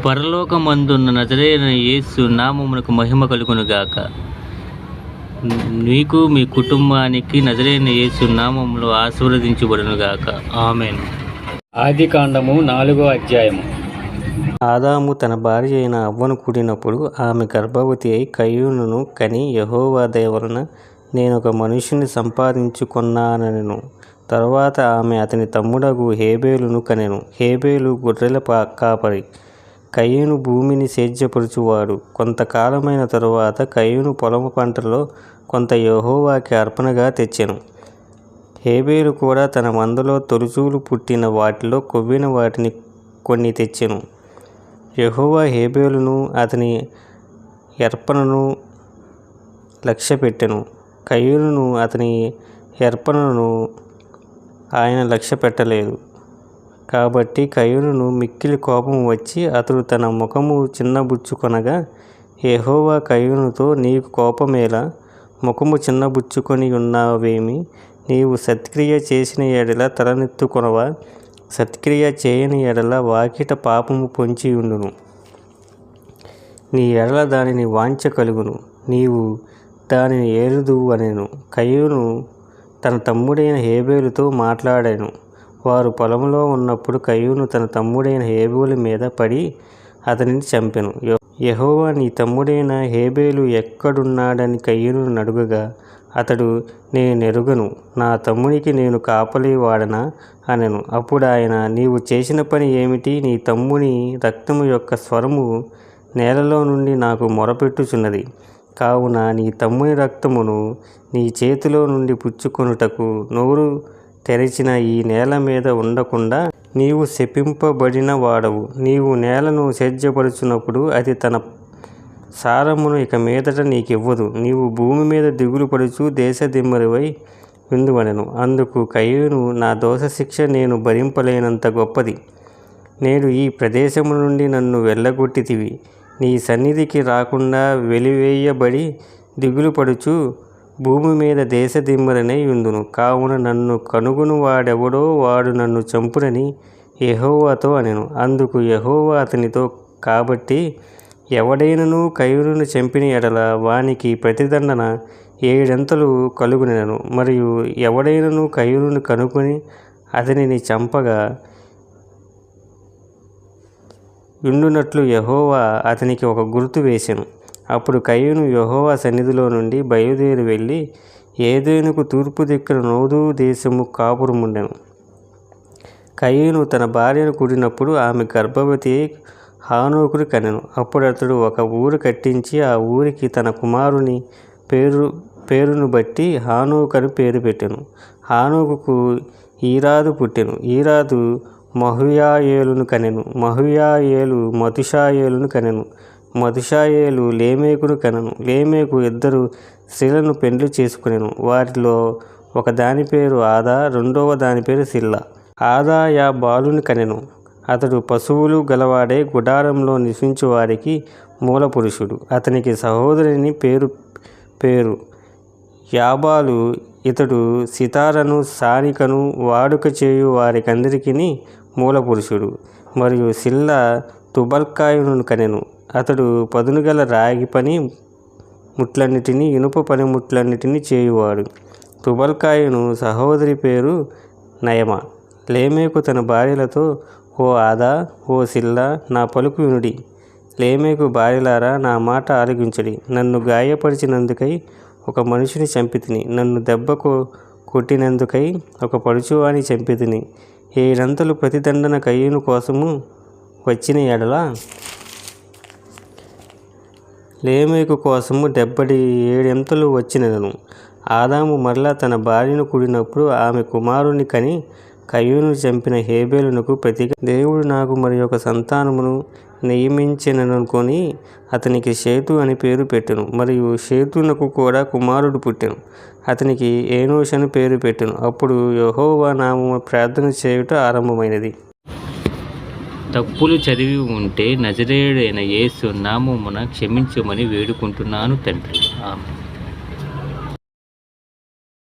పరలోకమందున్న నజరేయుడైన యేసు నామమునకు మహిమ కలుగునుగాక. నీకు మీ కుటుంబానికి నజరేయుడైన యేసు నామములో ఆశీర్వదించబడునుగాక. ఆమేన్. ఆదికాండము 4వ అధ్యాయము. ఆదాము తన భార్య అయిన అవ్వను కూడినప్పుడు ఆమె గర్భవతి అయి కయీనును కని యెహోవా దయ వలన నేనొక మనుష్యుని సంపాదించుకొన్నానెను. తరువాత ఆమె అతని తమ్ముడగు హేబేలును కనెను. హేబేలు గొర్రెల కాపరి, కయీను భూమిని సేద్యపరచువాడు. కొంతకాలమైన తరువాత కయీను పొలము పంటలో కొంత యెహోవాకి అర్పణగా తెచ్చెను. హేబేలు కూడా తన మందలో తొలుచూలు పుట్టిన వాటిలో కొవ్విన వాటిని కొన్ని తెచ్చెను. యెహోవా హేబేలును అతని అర్పణను లక్ష్యపెట్టెను. కయీనును అతని అర్పణను ఆయన లక్ష్యపెట్టలేదు. కాబట్టి కయీనును మిక్కిలి కోపం వచ్చి అతడు తన ముఖము చిన్నబుచ్చుకొనగా యెహోవా కయీనుతో, నీకు కోపమేలా? ముఖము చిన్నబుచ్చుకొని ఉన్నావేమి? నీవు సత్క్రియ చేసిన ఎడల తలనెత్తుకొనవా? సత్క్రియ చేయని ఎడల వాకిట పాపము పొంచి ఉండును. నీ ఎడల దానిని వాంఛ కలుగును, నీవు దానిని ఏలుదువు అనెను. కయీను తన తమ్ముడైన హేబేలుతో మాట్లాడాను. వారు పొలంలో ఉన్నప్పుడు కయీను తన తమ్ముడైన హేబేలు మీద పడి అతనిని చంపెను. యెహోవా, నీ తమ్ముడైన హేబేలు ఎక్కడున్నాడని కయీనును అడుగగా అతడు, నేనెరుగను, నా తమ్మునికి నేను కాపలి వాడనా అనెను. అప్పుడు ఆయన, నీవు చేసిన పని ఏమిటి? నీ తమ్ముని రక్తము యొక్క స్వరము నేలలో నుండి నాకు మొరపెట్టుచున్నది. కావున నీ తమ్ముని రక్తమును నీ చేతిలో నుండి పుచ్చుకొనుటకు నోరు తెరచిన ఈ నేల మీద ఉండకుండా నీవు శపింపబడిన వాడవు. నీవు నేలను సేద్యపరచునప్పుడు అది తన సారమును ఇక మీదట నీకివ్వదు. నీవు భూమి మీద దిగులు పడుచు దేశదిమ్మరివై విందువనెను. అందుకు కయీను, నా దోషశిక్ష నేను భరింపలేనంత గొప్పది. నేడు ఈ ప్రదేశము నుండి నన్ను వెళ్ళగొట్టితివి. నీ సన్నిధికి రాకుండా వెలివేయబడి దిగులు పడుచు భూమి మీద దేశదిమ్మరనై ఉందును. కావున నన్ను కనుగొను వాడెవడో వాడు నన్ను చంపునని యెహోవాతో అనెను. అందుకు యెహోవా అతనితో, కాబట్టి ఎవడైనను కయీనును చంపిన ఎడల వానికి ప్రతిదండన 7 కలుగునెను. మరియు ఎవడైనను కయీనును కనుగొని అతనిని చంపగా ఉండునట్లు యెహోవా అతనికి ఒక గుర్తు వేసెను. అప్పుడు కయీను యెహోవా సన్నిధిలో నుండి బయలుదేరి వెళ్ళి ఏదెనుకు తూర్పు దిక్కున నోదు దేశము కాపురముండెను. కయీను తన భార్యను కూడినప్పుడు ఆమె గర్భవతి హానోకును కనెను. అప్పుడు అతడు ఒక ఊరు కట్టించి ఆ ఊరికి తన కుమారుని పేరును బట్టి హానోకు అని పేరు పెట్టెను. హానోకుకు ఈరాదు పుట్టెను. ఈరాదు మహూయాయేలును కనెను. మహూయాయేలు మతుషాయేలును కనెను. మతుషాయేలు లేమేకును కనెను. లేమేకు 2 స్త్రీలను పెండ్లి చేసుకొనెను. వారిలో ఒక దాని పేరు ఆదా, రెండవ దాని పేరు సిల్లా. ఆదా యాబాలుని కనెను. అతడు పశువులు గలవాడై గుడారంలో నివసించు వారికి మూల పురుషుడు. అతనికి సహోదరుని పేరు యాబాలు. ఇతడు సితారను సానికను వాడుక చేయు వారికందరికీ మూల పురుషుడు. మరియు సిల్లా తుబల్కాయును కనెను. అతడు పదునుగల రాగి పని ముట్లన్నిటినీ ఇనుప పనిముట్లన్నిటినీ చేయువాడు. తుబల్కాయును సహోదరి పేరు నయమా. లేమేకు తన భార్యలతో, ఓ ఆదా, ఓ సిల్లా, నా పలుకు వినుడి. లేమేకు భార్యలారా, నా మాట ఆలకించుడి. నన్ను గాయపరిచినందుకై ఒక మనిషిని చంపితిని. నన్ను దెబ్బకు కొట్టినందుకై ఒక పడుచువాని చంపితిని. 7 ప్రతిదండన కయీను కోసము వచ్చిన ఎడల లేమేకు కోసము 77 వచ్చినను. ఆదాము మరలా తన భార్యను కూడినప్పుడు ఆమె కుమారుని కని కయీను చంపిన హేబేలునకు ప్రతిగా దేవుడు నాకు మరి ఒక సంతానమును నియమించెననుకొని అతనికి షేతు అని పేరు పెట్టెను. మరియు షేతునకు కూడా కుమారుడు పుట్టెను. అతనికి ఏనోషు అని పేరు పెట్టెను. అప్పుడు యెహోవా నామమున ప్రార్థన చేయుట ఆరంభమైనది. తప్పులు చదివి ఉంటే నజరేయుడైన యేసు నామమున క్షమించమని వేడుకుంటున్నాను తండ్రి. ఆమేన్.